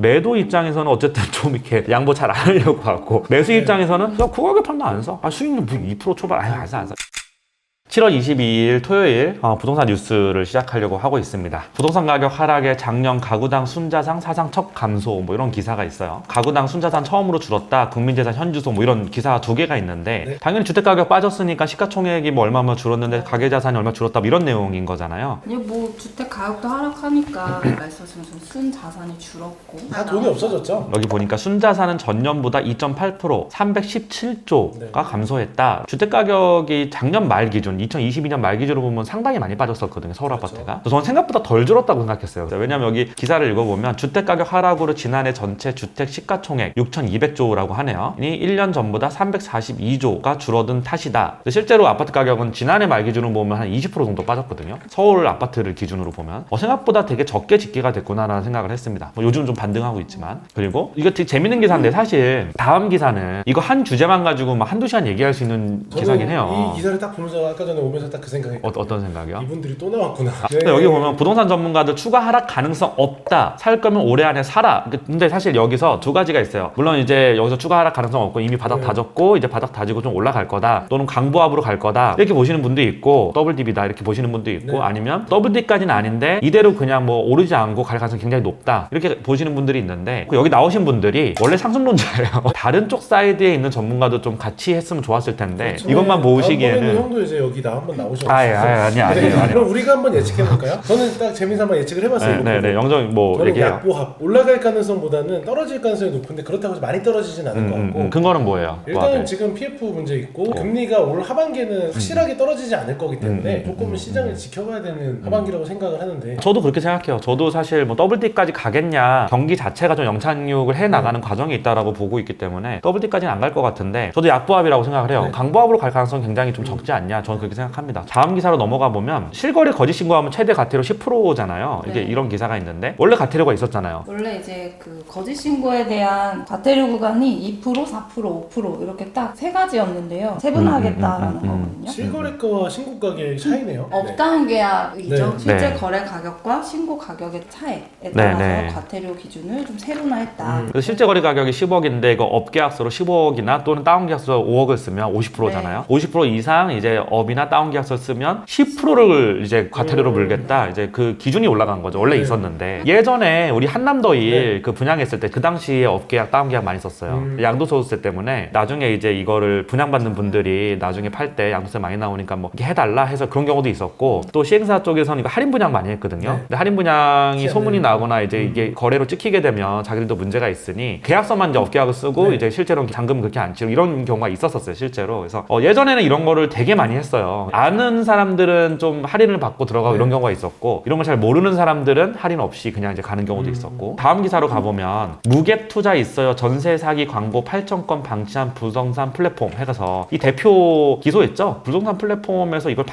매도 입장에서는 어쨌든 좀 이렇게 양보 잘 안 하려고 하고, 매수 입장에서는 야, 그 가격 판단 안 사. 아, 수익률 2% 초반. 안 사. 7월 22일 토요일 부동산 뉴스를 시작하려고 하고 있습니다. 부동산 가격 하락에 작년 가구당 순자산 사상 첫 감소 뭐 이런 기사가 있어요. 가구당 순자산 처음으로 줄었다. 국민재산 현주소 뭐 이런 기사가 두 개가 있는데 네. 당연히 주택가격 빠졌으니까 시가총액이 뭐 얼마만 줄었는데 가계자산이 얼마 줄었다 뭐 이런 내용인 거잖아요. 아니 뭐 주택 가격도 하락하니까 말씀하신 순 자산이 줄었고 다 돈이 없어졌죠. 여기 보니까 순자산은 전년보다 2.8% 317조가 네. 감소했다. 주택가격이 작년 말 기준 2022년 말 기준으로 보면 상당히 많이 빠졌었거든요. 서울 그렇죠. 아파트가. 그래서 저는 생각보다 덜 줄었다고 생각했어요. 왜냐면 여기 기사를 읽어보면 주택가격 하락으로 지난해 전체 주택 시가총액 6,200조라고 하네요. 이 1년 전보다 342조가 줄어든 탓이다. 실제로 아파트 가격은 지난해 말 기준으로 보면 한 20% 정도 빠졌거든요. 서울 아파트를 기준으로 보면 생각보다 되게 적게 집계가 됐구나라는 생각을 했습니다. 요즘 좀 반등하고 있지만. 그리고 이거 되게 재밌는 기사인데 사실 다음 기사는 이거 한 주제만 가지고 막 한두 시간 얘기할 수 있는 기사긴 해요. 이 기사를 딱 보면서 아까 전에 오면서 딱 그 생각이 어떤 생각이요? 이분들이 또 나왔구나. 근데 여기 보면 부동산 전문가들 추가 하락 가능성 없다. 살 거면 올해 안에 사라. 근데 사실 여기서 두 가지가 있어요. 물론 이제 여기서 추가 하락 가능성 없고 이미 바닥 다졌고 이제 바닥 다지고 좀 올라갈 거다. 또는 강보합으로 갈 거다. 이렇게 보시는 분도 있고 더블 딥이다 이렇게 보시는 분도 있고 아니면 더블 딥까지는 아닌데 이대로 그냥 뭐 오르지 않고 갈 가능성이 굉장히 높다. 이렇게 보시는 분들이 있는데 여기 나오신 분들이 원래 상승론자예요. 다른 쪽 사이드에 있는 전문가도 좀 같이 했으면 좋았을 텐데 이것만 보시기에는 형도 이제 여기 한번 나오셨어요. 아니요. 그럼 우리가 한번 예측해 볼까요? 저는 딱 재미삼아 예측을 해봤어요. 네. 영정 뭐 저는 얘기해요. 약보합 올라갈 가능성보다는 떨어질 가능성이 높은데 그렇다고 해서 많이 떨어지진 않을 것 같고. 근거는 뭐예요? 일단은 지금 PF 문제 있고 금리가 올 하반기에는 확실하게 떨어지지 않을 거기 때문에 조금은 시장을 지켜봐야 되는 하반기라고 생각을 하는데. 저도 그렇게 생각해요. 저도 사실 뭐 더블D까지 가겠냐, 경기 자체가 좀 영착륙을 해 나가는 과정이 있다라고 보고 있기 때문에 더블D까지는 안 갈 것 같은데 저도 약보합이라고 생각을 해요. 강보합으로 갈 가능성이 굉장히 좀 적지 않냐, 저는 그렇게 생각합니다. 다음 기사로 넘어가 보면 실거래 거짓 신고하면 최대 가태료 10%잖아요. 이게 이런 기사가 있는데 원래 가태료가 있었잖아요. 원래 이제 그 거짓 신고에 대한 가태료 구간이 2%, 4%, 5% 이렇게 딱 세 가지였는데요. 세분화하겠다라는 거거든요. 실거래가와 신고 가격의 차이네요. 업다운 계약이죠. 네. 실제 네. 거래 가격과 신고 가격의 차이에 따라서 가태료 기준을 좀 세분화했다. 그래서 실제 거래 가격이 10억인데 그 업계약서로 15억이나 또는 다운 계약서 5억을 쓰면 50%잖아요. 50% 이상 이제 업이나 다운 계약서 쓰면 10%를 이제 가태료로 물겠다. 이제 그 기준이 올라간 거죠. 원래 있었는데 예전에 우리 한남더일 그 분양했을 때 그 당시에 업계약, 다운 계약 많이 썼어요. 양도소득세 때문에 나중에 이제 이거를 분양받는 분들이 나중에 팔 때 양도세 많이 나오니까 뭐 이렇게 해달라 해서 그런 경우도 있었고 또 시행사 쪽에서는 이거 할인 분양 많이 했거든요. 근데 할인 분양이 소문이 나거나 이제 이게 거래로 찍히게 되면 자기들도 문제가 있으니 계약서만 이제 업계약을 쓰고 이제 실제로는 잔금 그렇게 안 치고 이런 경우가 있었어요, 실제로. 그래서 예전에는 이런 거를 되게 많이 했어요. 아는 사람들은 좀 할인을 받고 들어가고 이런 경우가 있었고 이런 걸 잘 모르는 사람들은 할인 없이 그냥 이제 가는 경우도 있었고. 다음 기사로 가보면 무갭 투자 있어요. 전세 사기 광고 8,000건 방치한 부동산 플랫폼 해서 이 대표 기소했죠. 부동산 플랫폼에서 이걸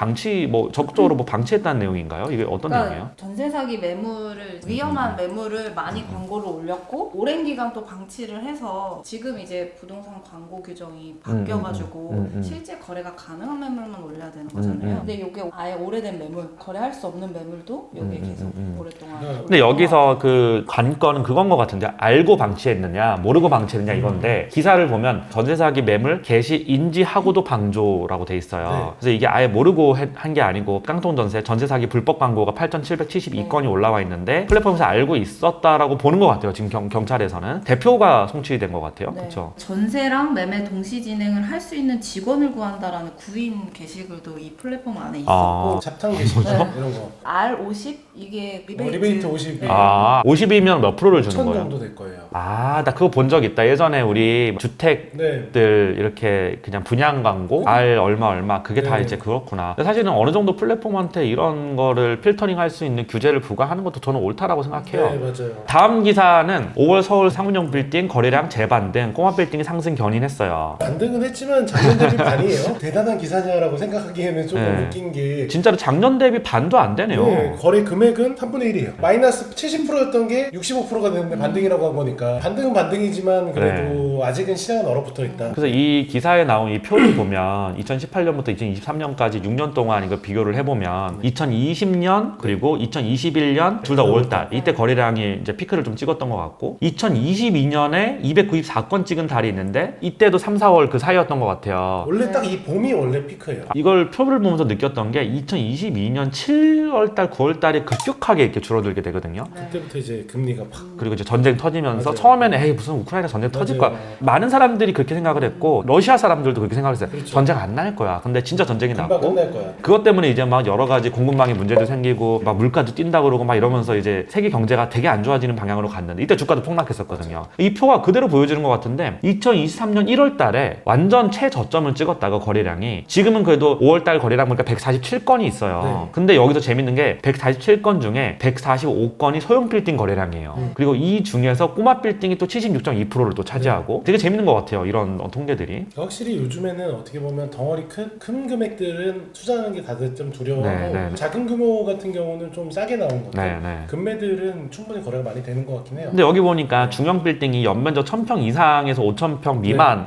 적극적으로 방치했다는 내용인가요? 이게 어떤 내용이에요? 전세 사기 매물을 위험한 매물을 많이 광고를 올렸고 오랜 기간 또 방치를 해서 지금 이제 부동산 광고 규정이 바뀌어가지고 실제 거래가 가능한 매물만 올려야 되는 거잖아요. 근데 이게 아예 오래된 매물, 거래할 수 없는 매물도 여기에 계속 오랫동안. 근데 여기서 그 관건은 그건 것 같은데 알고 방치했느냐 모르고 방치했느냐 이건데 기사를 보면 전세 사기 매물 개시 인지하고도 방조라고 돼 있어요. 그래서 이게 아예 모르고 한 게 아니고 깡통 전세 사기 불법 광고가 8,772건이 올라와 있는데 플랫폼에서 알고 있었다라고 보는 것 같아요. 지금 경찰에서는 대표가 송치된 것 같아요. 그렇죠? 전세랑 매매 동시 진행을 할 수 있는 직원을 구한다라는 구인 게시글도 이 플랫폼 안에 있었고 잡탕 게시글 이런 거. R50 이게 리베이트 50. 50이면 몇 프로를 주는 1,000 거예요? 정도 될 거예요. 나 그거 본 적 있다. 예전에 우리 주택들 이렇게 그냥 분양 광고 알 얼마 그게 다 이제 그렇구나. 근데 사실은 어느 정도 플랫폼한테 이런 거를 필터링 할 수 있는 규제를 부과하는 것도 저는 옳다라고 생각해요. 네, 맞아요. 다음 기사는 5월 서울 상업용 빌딩 거래량 재반등, 꼬마 빌딩이 상승 견인했어요. 반등은 했지만 작년 대비 반이에요. 대단한 기사냐라고 생각하면 생각하기에는 조금 네. 웃긴 게 진짜로 작년 대비 반도 안 되네요. 네, 거래 금액은 3분의 1이에요. 마이너스 70%였던 게 65%가 되는데 반등이라고 한 거니까 반등은 반등이지만 그래도 아직은 시장은 얼어붙어 있다. 그래서 이 기사에 나온 이 표를 보면 2018년부터 2023년까지 6년 동안 이거 비교를 해보면 2020년 그리고 2021년 둘 다 5월달 이때 거래량이 이제 피크를 좀 찍었던 것 같고 2022년에 294건 찍은 달이 있는데 이때도 3, 4월 그 사이였던 것 같아요. 원래 딱 이 봄이 원래 피크예요. 이걸 표를 보면서 느꼈던 게 2022년 7월달, 9월달에 급격하게 이렇게 줄어들게 되거든요. 그때부터 이제 금리가 팍. 그리고 이제 전쟁 터지면서 맞아요. 처음에는 에이 무슨 우크라이나 전쟁 터질 거야. 많은 사람들이 그렇게 생각을 했고 러시아 사람들도 그렇게 생각을 했어요. 그렇죠. 전쟁 안 날 거야. 근데 진짜 전쟁이 금방 났고 끝날 거야. 그것 때문에 이제 막 여러 가지 공급망에 문제도 생기고 막 물가도 뛴다 그러고 막 이러면서 이제 세계 경제가 되게 안 좋아지는 방향으로 갔는데 이때 주가도 폭락했었거든요. 이 표가 그대로 보여주는 것 같은데 2023년 1월 달에 완전 최저점을 찍었다가 거래량이 지금은 그래도 5월 달 거래량 보니까 147건이 있어요. 네. 근데 여기서 재밌는 게 147건 중에 145건이 소형 빌딩 거래량이에요. 그리고 이 중에서 꼬마 빌딩이 또 76.2%를 또 차지하고 되게 재밌는 것 같아요. 이런 통계들이. 확실히 요즘에는 어떻게 보면 덩어리 큰 금액들은 투자하는 게 다들 좀 두려워하고 네, 네. 작은 규모 같은 경우는 좀 싸게 나온 것들 네, 네. 금매들은 충분히 거래가 많이 되는 것 같긴 해요. 근데 여기 보니까 중형 빌딩이 연면적 1000평 이상에서 5000평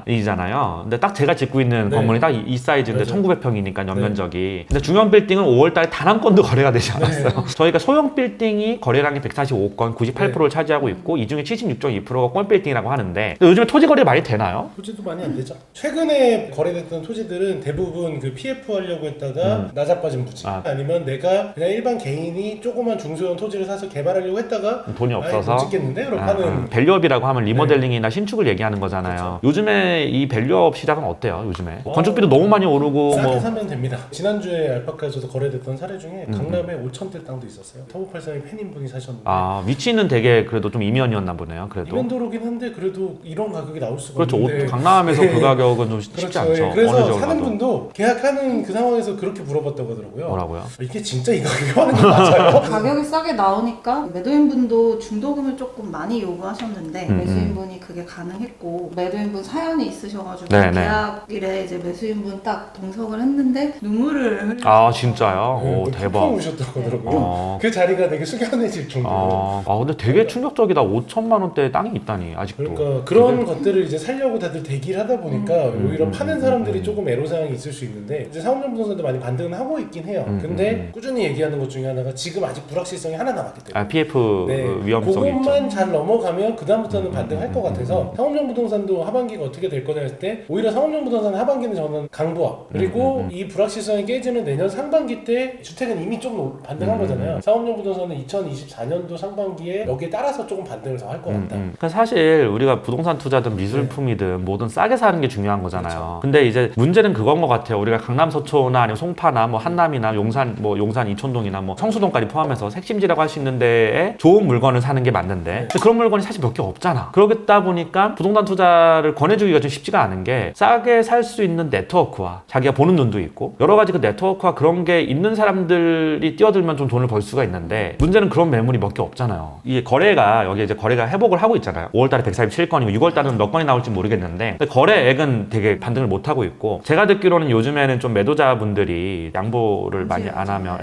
미만이잖아요. 근데 딱 제가 짓고 있는 네. 건물이 딱 이 사이즈인데 맞아요. 1900평이니까 연면적이. 근데 중형 빌딩은 5월달에 단 한 건도 거래가 되지 않았어요. 네. 저희가 소형 빌딩이 거래량이 145건, 98%를 차지하고 있고 이 중에 76.2%가 권 빌딩이라고 하는데 근데 요즘에 토지 거래 많이 되나요? 토지도 많이 안 되죠. 최근에 거래됐던 토지들은 대부분 그 PF 하려고 했다가 나자빠진 부지 아니면 내가 그냥 일반 개인이 조그만 중소형 토지를 사서 개발하려고 했다가 돈이 없어서 못 짓겠는데? 그럼 하는 밸류업이라고 하면 리모델링이나 신축을 얘기하는 거잖아요. 요즘에 이 밸류업 시장은 어때요? 요즘에 건축비도 너무 많이 오르고 싸게 뭐 사면 됩니다. 지난주에 알파카에서도 거래됐던 사례 중에 강남에 5천대 땅도 있었어요. 터보83이 팬인분이 사셨는데 위치는 되게 그래도 좀 이면이었나 보네요. 그래도 이면도로긴 한데 그래도 이런 가격이 나올 수가 그렇죠. 없는데 강남에서 그 가격은 좀 쉽지 그렇죠. 않죠. 그래서 어느 지역을 사는 가도. 분도 계약하는 그 상황에서 그렇게 물어봤다고 하더라고요. 뭐라고요? 이게 진짜 이 가격에 하는 게 맞아요? 가격이 싸게 나오니까 매도인분도 중도금을 조금 많이 요구하셨는데 매수인분이 그게 가능했고 매도인분 사연이 있으셔가지고 네네. 계약일에 이제 매수인분 딱 동석을 했는데 눈물을 흘리셨어요. 아 진짜요? 오 푹푹 대박. 우셨다고 하더라고요. 그 자리가 되게 숙연해질 정도로. 근데 되게 충격적이다. 5천만 원대 땅이 있다니 아직도. 그러니까 그런 것들을 이제 살려고 다들 대기를 하다 보니까 오히려 파는 사람들이 조금 애로사항이 있을 수 있는데 이제 상업용 부동산도 많이 반등은 하고 있긴 해요. 근데 꾸준히 얘기하는 것 중에 하나가 지금 아직 불확실성이 하나 남았기 때문에 PF 네, 위험성이 있죠. 그것만 잘 넘어가면 그 다음부터는 반등할 것 같아서 상업용 부동산도 하반기가 어떻게 될 거냐 했을 때 오히려 상업용 부동산 하반기는 저는 강보합 그리고 이 불확실성이 깨지는 내년 상반기 때 주택은 이미 좀 반등한 거잖아요. 상업용 부동산은 2024년도 상반기에 여기에 따라서 조금 반등을 더 할 것 같다. 그러니까 사실 우리가 부동산 투자든 미술품이든 뭐든 싸게 사는 게 중요한 거잖아요. 그렇죠. 근데 이제 문제는 그건 것 같아요. 우리가 강남 서초나 아니면 송파나 뭐 한남이나 용산 용산 이촌동이나 뭐 성수동까지 포함해서 핵심지라고 할 수 있는 데에 좋은 물건을 사는 게 맞는데 근데 그런 물건이 사실 몇 개 없잖아. 그러겠다 보니까 부동산 투자를 권해주기가 좀 쉽지가 않은 게 싸게 살 수 있는 네트워크와 자기가 보는 눈도 있고 여러 가지 그 네트워크와 그런 게 있는 사람들이 뛰어들면 좀 돈을 벌 수가 있는데 문제는 그런 매물이 몇 개 없잖아요. 이게 거래가 여기 이제 거래가 회복을 하고 있잖아요. 5월달에 147건이고 6월달은 몇 건이 나올지 모르겠는데 근데 거래액은 되게 반등을 못 하고 있고 제가 듣기로는 요즘에는 좀 매도자분들이 양보를 많이 안 하면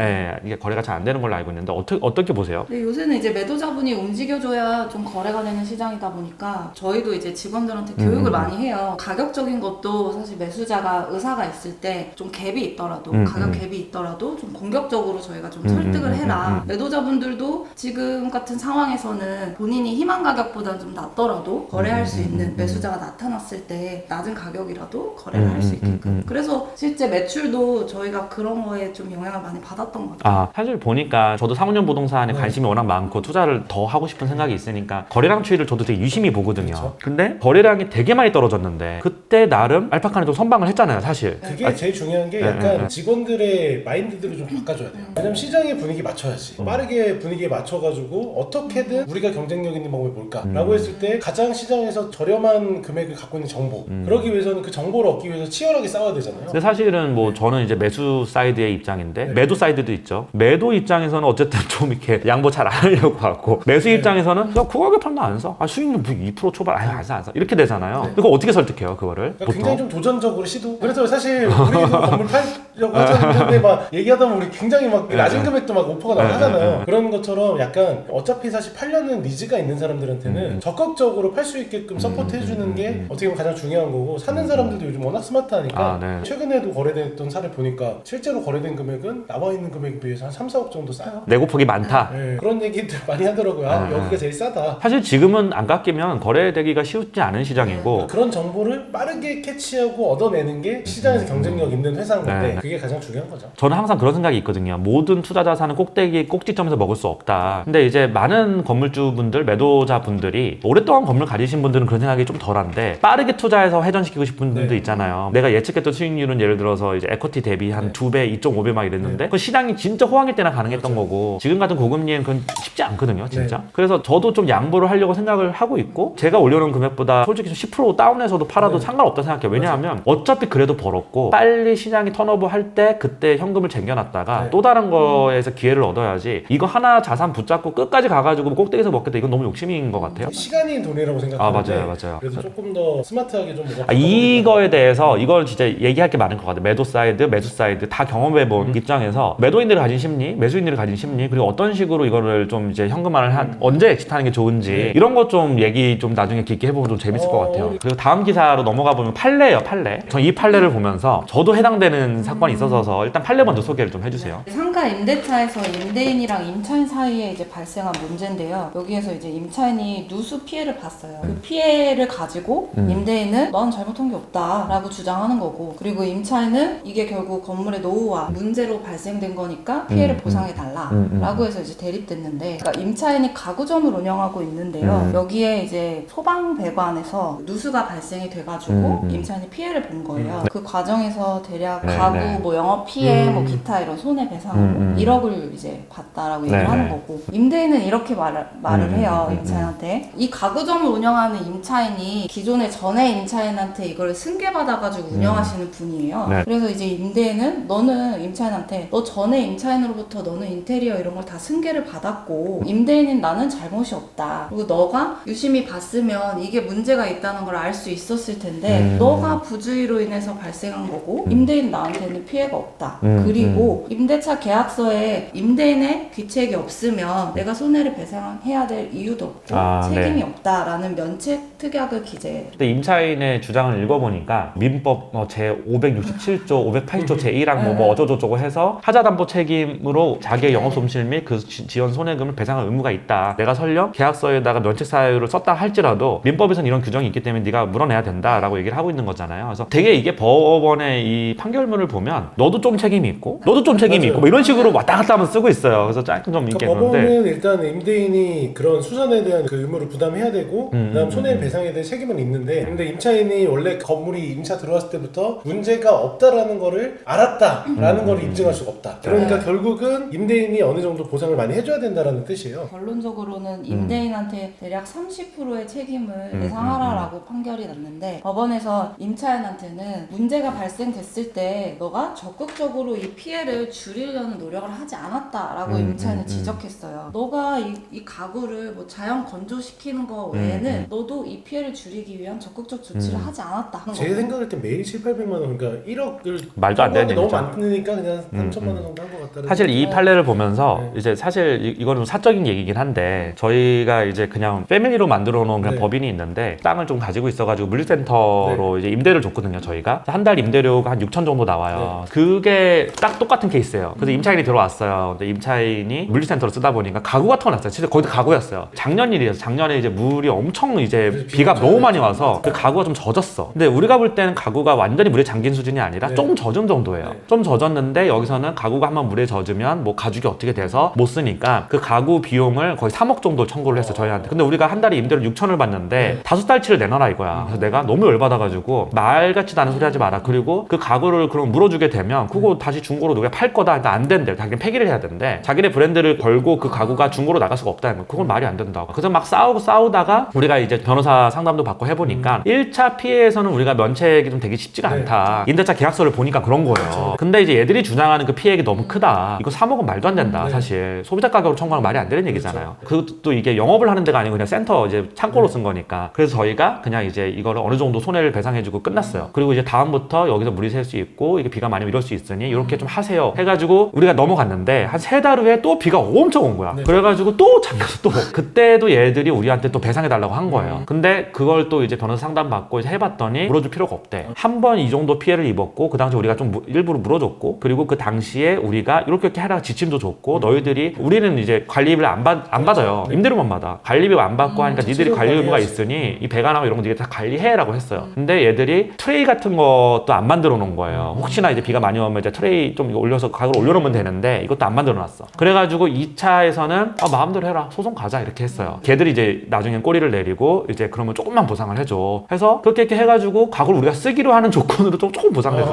이게 거래가 잘 안 되는 걸로 알고 있는데 어떻게 보세요? 근데 요새는 이제 매도자분이 움직여줘야 좀 거래가 되는 시장이다 보니까 저희도 이제 직원들한테 교육을 많이 해요. 가격적인 것도 사실 매수자가 의사가 있을 때 좀 갭이 있더라도 가격 갭이 있더라도 좀 공격적으로 저희가 좀 설득을 해라. 매도자분들도 지금 같은 상황에서는 본인이 희망 가격보다는 좀 낮더라도 거래할 수 있는 매수자가 나타났을 때 낮은 가격이라도 거래를 할 수 있게끔. 그래서 실제 매출도 저희가 그런 거에 좀 영향을 많이 받았던 것 같아요. 사실 보니까 저도 상업용 부동산에 관심이 워낙 많고 투자를 더 하고 싶은 생각이 있으니까 거래량 추이를 저도 되게 유심히 보거든요. 그렇죠. 근데 거래량이 되게 많이 떨어졌는데 그때 나름 알파카는 좀 선방을 했잖아요, 사실. 그게 제일 중요한 게 약간 직원들의 마인드들을 좀 바꿔줘야 돼요. 왜냐면 시장의 분위기 맞춰야지. 빠르게 분위기에 맞춰가지고 어떻게든 우리가 경쟁력 있는 방법이 뭘까? 라고 했을 때 가장 시장에서 저렴한 금액을 갖고 있는 정보. 그러기 위해서는 그 정보를 얻기 위해서 치열하게 싸워야 되잖아요. 근데 사실은 뭐 저는 이제 매수 사이드의 입장인데 매도 사이드도 있죠. 매도 입장에서는 어쨌든 좀 이렇게 양보 잘 안 하려고 하고 매수 입장에서는 야, 그 가격 팔면 안 사. 수익률 뭐 2% 초반 안 사. 이렇게 되잖아요. 그거 어떻게 설득해요, 그거를? 그러니까 굉장히 좀 도전적으로 시도. 그래서 사실 우리도 건물 팔려고 하셨는데 막 얘기하다 보면 우리 굉장히 막 낮은 금액도 막 오퍼가 나고 하잖아요. 그런 것처럼 약간 어차피 사실 팔려는 니즈가 있는 사람들한테는 적극적으로 팔 수 있게끔 서포트 해주는 게 어떻게 보면 가장 중요한 거고, 사는 사람들도 요즘 워낙 스마트하니까 최근에도 거래됐던 사례 보니까 실제로 거래된 금액은 나와 있는 금액에 비해서 한 3, 4억 정도 싸요. 내고폭이 많다. 네, 그런 얘기들 많이 하더라고요. 여기가 제일 싸다. 사실 지금은 안 깎이면 거래되기가 쉽지 않은 시장이고 그런 정보를 빠르게 캐치하고 얻어내는 게 시장에서 경쟁력 있는 회사인 건데 그게 가장 중요한 거죠. 저는 항상 그런 생각이 있거든요. 모든 투자 자산은 꼭지점에서 먹을 수 없다. 근데 이제 많은 건물주분들, 매도자분들이 오랫동안 건물 가지신 분들은 그런 생각이 좀 덜한데, 빠르게 투자해서 회전시키고 싶은 분도 있잖아요. 내가 예측했던 수익률은 예를 들어서 이제 에쿼티 대비 한 2배, 2.5배 막 이랬는데 그 시장이 진짜 호황일 때나 가능했던 거고, 지금 같은 고금리엔 그건 쉽지 않거든요, 진짜. 그래서 저도 좀 양보를 하려고 생각을 하고 있고, 제가 올려놓은 금액보다 솔직히 좀 10% 다운해서도 팔아도 상관없다 생각해요. 왜냐하면 어차피 그래도 벌었고, 빨리 시장이 턴오버 할 때 그때 현금을 쟁여놨다가 또 다른 거에서 기회를 얻어야지, 이거 하나 자산 붙잡고 끝까지 가가지고 꼭대기에서 먹겠다, 이건 너무 욕심인 것 같아요. 시간이 돈이라고 생각하는데 맞아요. 그래서 조금 더 스마트하게 좀 이거에 대해서 이건 진짜 얘기할 게 많은 것 같아요. 매도 사이드, 매수 사이드 다 경험해본 입장에서 매도인들이 가진 심리, 매수인들이 가진 심리, 그리고 어떤 식으로 이거를 좀 이제 현금화를 언제 엑시트하는 게 좋은지 이런 거 좀 얘기 좀 나중에 깊게 해보면 좀 재밌을 것 같아요. 그리고 다음 기사로 넘어가 보면 판례예요, 판례. 전 이 판례를 보면서 저도 해당되는 사건이 있어서 일단 판례 먼저 소개를 좀 해주세요. 상가 임대차에서 임대인이랑 임차인 사이에 이제 발생한 문제인데요. 여기에서 이제 임차인이 누수 피해를 봤어요. 그 피해를 가지고 임대인은 넌 잘못한 게 없다라고 주장하는 거고, 그리고 임차인은 이게 결국 건물의 노후와 문제로 발생된 거니까 피해를 보상해 달라라고 해서 이제 대립됐는데, 그러니까 임차인이 가구점을 운영하고 있는데요. 여기에 이제 소방배관에서 누수가 발생이 돼가지고 임차인이 피해를 본 거예요. 그 과정에서 대략 가구 뭐 영업 피해 뭐 기타 이런 손해배상 1억을 이제 받다라고 얘기를 하는 거고, 임대인은 이렇게 말을 해요. 임차인한테 이 가구점을 운영하는 임차인이 기존의 전에 임차인한테 이걸 승계받아가지고 운영하시는 분이에요. 그래서 이제 임대인은 너는 임차인한테 너 전에 임차인으로부터 너는 인테리어 이런 걸 다 승계를 받았고, 임대인인 나는 잘못이 없다. 그리고 너가 유심히 봤으면 이게 문제가 있다는 걸 알 수 있었을 텐데 너가 부주의로 인해서 발생한 거고 임대인 나한테는 피해가 없다. 그리고 임대차 계약서에 임대인의 귀책이 없으면 내가 손해를 배상해야 될 이유도 없고 책임이 없다라는 면책 특약을 기재해요. 근데 임차인의 주장을 읽어보니까 민법 제 567조, 580조 제1항 뭐 어쩌고저쩌고 해서 하자담보 책임으로 자기의 영업솜실 및 그 지원 손해금을 배상할 의무가 있다. 내가 설령 계약서에다가 면책 사유를 썼다 할지라도 민법에서는 이런 규정이 있기 때문에 네가 물어내야 된다라고 얘기를 하고 있는 거잖아요. 그래서 되게 이게 법원의 이 판결문을 보면 너도 좀 책임이 있고 너도 좀 책임이 있고 뭐 이런 식으로 왔다 갔다 하면 쓰고 있어요. 그래서 조금 좀 있게 법원은 그런데 일단 임대인이 그런 수선에 대한 그 의무를 부담해야 되고 그다음 손해배상에 대한 책임은 있는데, 근데 임차인이 원래 건물이 임차 들어왔을 때부터 문제가 없다라는 거를 알았다라는 거를 입증할 수가 없다. 그러니까 결국은 임대인이 어느 정도 보상을 많이 해줘야 된다라는 뜻이에요. 결론적으로는 임대인한테 대략 30%의 책임을 배상하라라고 판결이 났는데, 법원에서 임차인한테는 문제가 발생됐을 때 너가 적극적으로 이 피해를 줄이려는 노력을 하지 않았다라고 임차인은 지적했어요. 너가 이 가구를 뭐 자연 건조시키는 거 외에는 너도 이 피해를 줄이기 위한 적극적 조치를 하지 않았다. 제 생각할 때 매일 7,800만 원, 그러니까 1억을 말도 안 되는 너무 얘기죠. 많으니까 그냥 3천만 원 정도 한 것 같다는. 사실 이 판례를 보면서 네. 이제 사실 이거는 사적인 얘기긴 한데, 저희가 이제 그냥 패밀리로 만들어 놓은 그냥 법인이 있는데 땅을 좀 가지고 있어가지고 물류센터로 이제 임대를 줬거든요. 저희가 한 달 임대료가 한 6천 정도 나와요. 그게 딱 똑같은 케이스예요. 그래서 임차인이 들어왔어요. 근데 임차인이 물류센터로 쓰다 보니까 가구 같은 거 났어요. 진짜 거기도 가구였어요. 작년 일이어서 작년에 이제 물이 엄청 이제 비가 너무 많이 와서 그 가구가 좀 젖었어. 근데 우리가 볼 때는 가구가 완전히 물에 잠긴 수준이 아니라 조금 젖은 정도예요. 좀 젖었는데 여기서는 가구가 한번 물에 젖으면 뭐 가죽이 어떻게 돼서 못 쓰니까 그 가구 비용을 거의 3억 정도 청구를 했어, 저희한테. 근데 우리가 한 달에 임대료 6천을 받는데 5달치를 내놔라 이거야. 그래서 내가 너무 열받아가지고 말 같지도 않은 소리 하지 마라. 그리고 그 가구를 그럼 물어주게 되면 그거 다시 중고로 누가 팔 거다. 그러니까 안 된대. 자기는 폐기를 해야 된대. 자기네 브랜드를 걸고 그 가구가 중고로 나갈 수가 없다. 그건 말이 안 된다고. 그래서 막 싸우다가 우리가 이제 변호사 상담도 받고 해보니까 1차 피해에서는 우리가 면책이 좀 되기 쉽지가 않다. 임대차 계약서를 보니까 그런 거예요. 근데 이제 얘들이 주장하는 그 피해액이 너무 크다. 이거 3억은 말도 안 된다. 사실 소비자 가격으로 청구하는 말이 안 되는 얘기잖아요. 그것도 이게 영업을 하는 데가 아니고 그냥 센터 이제 창고로 쓴 거니까. 그래서 저희가 그냥 이제 이거를 어느 정도 손해를 배상해주고 끝났어요. 그리고 이제 다음부터 여기서 물이 셀 수 있고 이게 비가 많이 이럴 수 있으니 이렇게 좀 하세요 해가지고 우리가 넘어갔는데 한 3달 후에 또 비가 엄청 온 거야. 네. 그래가지고 또 잠겨서 또 그때도 얘들이 우리한테 또 배상해달라고 한 거예요. 근데 그걸 또 이제 변호사 상담받고 이제 해봤더니 물어줄 필요가 없대. 한 번 이 정도 피해를 입었고 그 당시 우리가 좀 일부러 물어줬고 그리고 그 당시에 우리가 이렇게 해라 지침도 줬고 너희들이 우리는 이제 관리비를 안 받아요. 임대료만 받아. 관리비 안 받고 하니까 니들이 관리 의무가 있으니 이 배관하고 이런 거 니가 다 관리해라고 했어요. 근데 얘들이 트레이 같은 것도 안 만들어 놓은 거예요. 혹시나 이제 비가 많이 오면 이제 트레이 좀 올려서 가격을 올려놓으면 되는데 이것도 안 만들어 놨어. 그래가지고 2차에서는 마음대로 해라 소송 가자 이렇게 했어요. 걔들이 이제 나중엔 꼬리를 내리고 이제 그러면 조금만 보상을 해줘 해서 그렇게 이렇게 해가지고 가구를 우리가 쓰기로 하는 조건으로 조금 보상을 했어.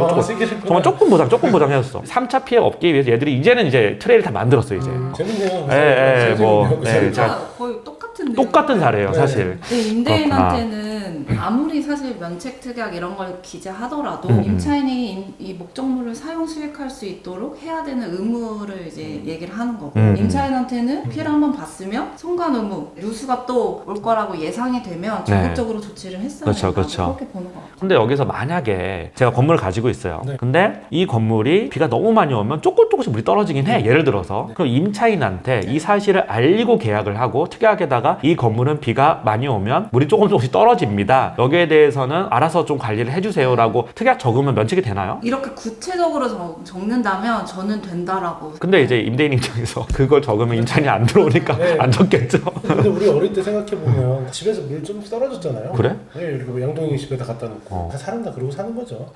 정말 조금 보상해줬어. 3차 피해가 없기 위해서 얘들이 이제는 이제 트레이를 다 만들었어요 이제. 재밌네요. 거의 똑같은 똑같은 사례예요 사실. 네, 임대인한테는 아무리 사실 면책 특약 이런 걸 기재하더라도 임차인이 이 목적물을 사용 수익할 수 있도록 해야 되는 의무를 이제 얘기를 하는 거고 임차인한테는 피해를 한번 봤으면 선관 의무 누수가 또 올 거라고 예상이 되면 적극적으로 조치를 했어야 된다고 그렇게 보는 것 같아요. 근데 여기서 만약에 제가 건물을 가지고 있어요. 네. 근데 이 건물이 비가 너무 많이 오면 조금씩 물이 떨어지긴 해. 예를 들어서. 그럼 임차인한테 이 사실을 알리고 계약을 하고 특약에다가 이 건물은 비가 많이 오면 물이 조금씩 떨어집니다. 여기에 대해서는 알아서 좀 관리를 해주세요라고 특약 적으면 면책이 되나요? 이렇게 구체적으로 적는다면 저는 된다라고. 근데 이제 임대인 입장에서 그걸 적으면 임차인이 안 들어오니까 네. 안 적겠죠. 근데 우리 어릴 때 생각해보면 집에서 물 좀 떨어졌잖아요. 그래? 네, 이렇게 양동이 집에다 갖다 놓고 다 사람 다 그러고 사는 거죠.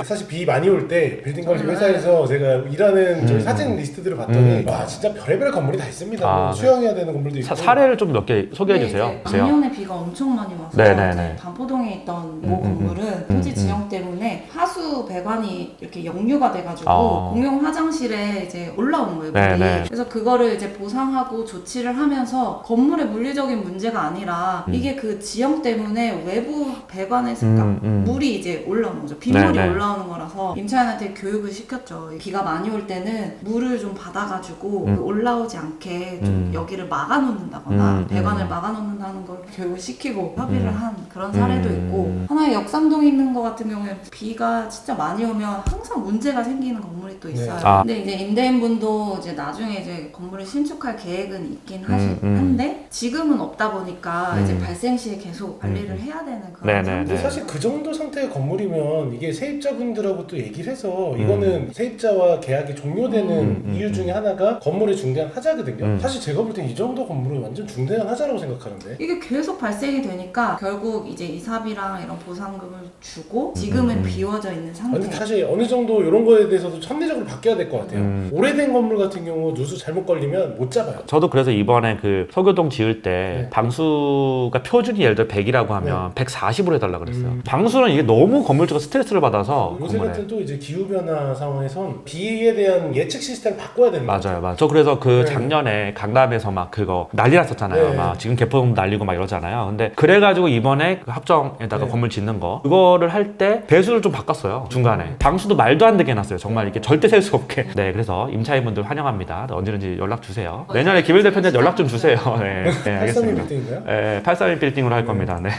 사실 비 많이 올 때 빌딩 건축 회사에서 제가 일하는 저희 사진 리스트들을 봤더니 와 진짜 별의별 건물이 다 있습니다. 뭐 수영해야 되는 건물도 있고. 사례를 좀 몇 개 소개해 주세요. 네, 작년에 비가 엄청 많이 와서 네네네. 반포동에 있던 모 건물은 토지 지형 때문에 하수 배관이 이렇게 역류가 돼가지고 공용 화장실에 이제 올라온 거예요. 물이. 네네. 그래서 그거를 이제 보상하고 조치를 하면서 건물의 물리적인 문제가 아니라 이게 그 지형 때문에 외부 배관에서 물이 이제 올라오는 거죠. 빗물이 네네. 올라오는 거라서 임차인한테 교육을 시켰죠. 비가 많이 올 때는 물을 좀 받아가지고 그 올라오지 않게 좀 여기를 막아놓는다거나 배관을 막아놓는다는 걸 교육을 시키고 협의를 한 그런 사례도 있고 하나의 역삼동에 있는 것 같은 경우에 비가 진짜 많이 오면 항상 문제가 생기는 건물이 또 있어요. 근데 이제 임대인분도 이제 나중에 이제 건물을 신축할 계획은 있긴 한데 지금은 없다 보니까 이제 발생 시에 계속 관리를 해야 되는 그런 상황. 근데 사실 그 정도 상태의 건물이면 이게 세입자분들하고 또 얘기를 해서 이거는 세입자와 계약이 종료되는 이유 중에 하나가 건물의 중대한 하자거든요. 사실 제가 볼 땐 이 정도 건물은 완전 중대한 하자라고 생각하는데 이게 계속 발생이 되니까 결국 이제 이사비랑 이런 보상금을 주고 지금은 비워져 있는 상태. 근데 사실 어느 정도 이런 거에 대해서도 합리적으로 바뀌어야 될 것 같아요. 오래된 건물 같은 경우 누수 잘못 걸리면 못 잡아요. 저도 그래서 이번에 그 서교동 지을 때 방수가 표준이 예를 들어 100이라고 하면 140으로 해달라 그랬어요. 방수는 이게 너무 건물주가 스트레스를 받아서 요새 건물에. 같은 또 이제 기후변화 상황에선 비에 대한 예측 시스템을 바꿔야 되는 거죠. 맞아요. 저 그래서 그 작년에 강남에서 막 그거 난리 났었잖아요. 네. 막 지금 개포동 날리고 막 이러잖아요. 근데 그래가지고 이번에 그 합정에다가 건물 짓는 거 그거를 할 때 배수를 좀 바꿨어요. 중간에 방수도 말도 안 되게 해놨어요. 정말 이게 절대 셀 수 없게. 네, 그래서 임차인분들 환영합니다. 언제든지 연락 주세요. 내년에 김일 대표님 연락 좀 주세요. 네, 네 83일 알겠습니다. 빌딩인가요? 네, 831 빌딩으로 할 겁니다. 네.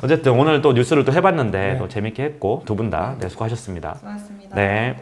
어쨌든 오늘 또 뉴스를 또 해봤는데 네. 또 재밌게 했고 두 분 다 수고하셨습니다. 수고하셨습니다. 네.